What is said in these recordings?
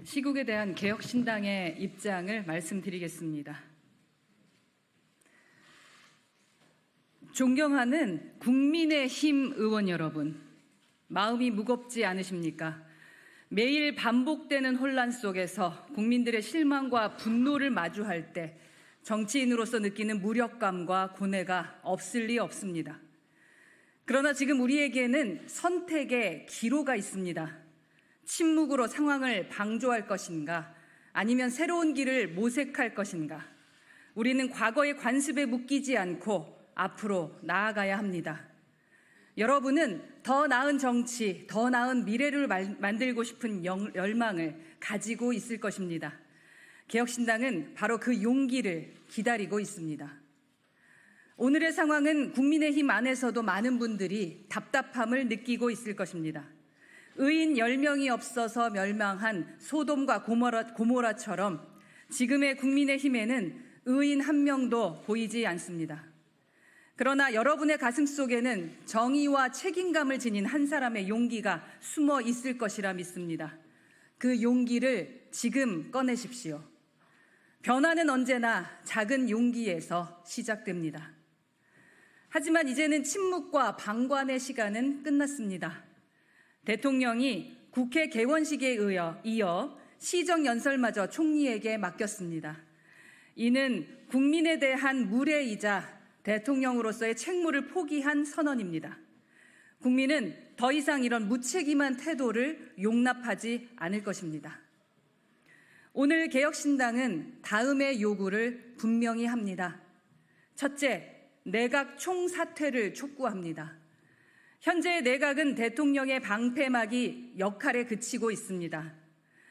시국에 대한 개혁신당의 입장을 말씀드리겠습니다. 존경하는 국민의힘 의원 여러분, 마음이 무겁지 않으십니까? 매일 반복되는 혼란 속에서 국민들의 실망과 분노를 마주할 때 정치인으로서 느끼는 무력감과 고뇌가 없을 리 없습니다. 그러나 지금 우리에게는 선택의 기로가 있습니다. 침묵으로 상황을 방조할 것인가, 아니면 새로운 길을 모색할 것인가. 우리는 과거의 관습에 묶이지 않고 앞으로 나아가야 합니다. 여러분은 더 나은 정치, 더 나은 미래를 만들고 싶은 열망을 가지고 있을 것입니다. 개혁신당은 바로 그 용기를 기다리고 있습니다. 오늘의 상황은 국민의힘 안에서도 많은 분들이 답답함을 느끼고 있을 것입니다. 의인 10명이 없어서 멸망한 소돔과 고모라처럼 지금의 국민의힘에는 의인 한 명도 보이지 않습니다. 그러나 여러분의 가슴 속에는 정의와 책임감을 지닌 한 사람의 용기가 숨어 있을 것이라 믿습니다. 그 용기를 지금 꺼내십시오. 변화는 언제나 작은 용기에서 시작됩니다. 하지만 이제는 침묵과 방관의 시간은 끝났습니다. 대통령이 국회 개원식에 이어 시정연설마저 총리에게 맡겼습니다. 이는 국민에 대한 무례이자 대통령으로서의 책무를 포기한 선언입니다. 국민은 더 이상 이런 무책임한 태도를 용납하지 않을 것입니다. 오늘 개혁신당은 다음의 요구를 분명히 합니다. 첫째, 내각 총사퇴를 촉구합니다. 현재 내각은 대통령의 방패막이 역할에 그치고 있습니다.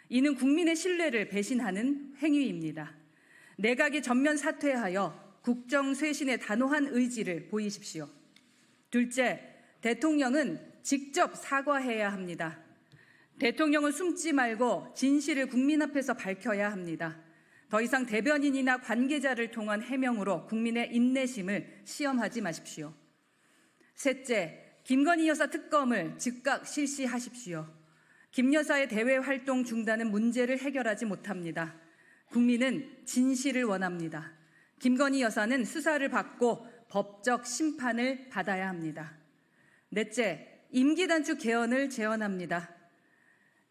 이는 국민의 신뢰를 배신하는 행위입니다. 내각이 전면 사퇴하여 국정 쇄신의 단호한 의지를 보이십시오. 둘째, 대통령은 직접 사과해야 합니다. 대통령은 숨지 말고 진실을 국민 앞에서 밝혀야 합니다. 더 이상 대변인이나 관계자를 통한 해명으로 국민의 인내심을 시험하지 마십시오. 셋째, 김건희 여사 특검을 즉각 실시하십시오. 김 여사의 대외 활동 중단은 문제를 해결하지 못합니다. 국민은 진실을 원합니다. 김건희 여사는 수사를 받고 법적 심판을 받아야 합니다. 넷째, 임기 단축 개헌을 제언합니다.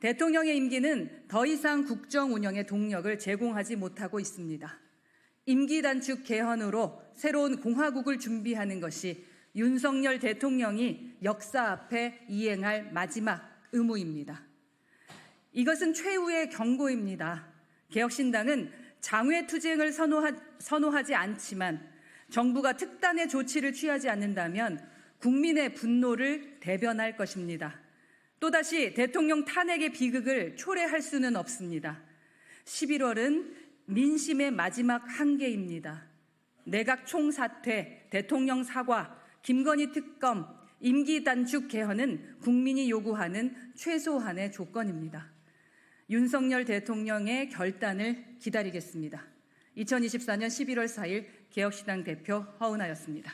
대통령의 임기는 더 이상 국정 운영의 동력을 제공하지 못하고 있습니다. 임기 단축 개헌으로 새로운 공화국을 준비하는 것이 윤석열 대통령이 역사 앞에 이행할 마지막 의무입니다. 이것은 최후의 경고입니다. 개혁신당은 장외투쟁을 선호하지 않지만 정부가 특단의 조치를 취하지 않는다면 국민의 분노를 대변할 것입니다. 또다시 대통령 탄핵의 비극을 초래할 수는 없습니다. 11월은 민심의 마지막 한계입니다. 내각 총사퇴, 대통령 사과, 김건희 특검, 임기 단축 개헌은 국민이 요구하는 최소한의 조건입니다. 윤석열 대통령의 결단을 기다리겠습니다. 2024년 11월 4일 개혁신당 대표 허은하였습니다.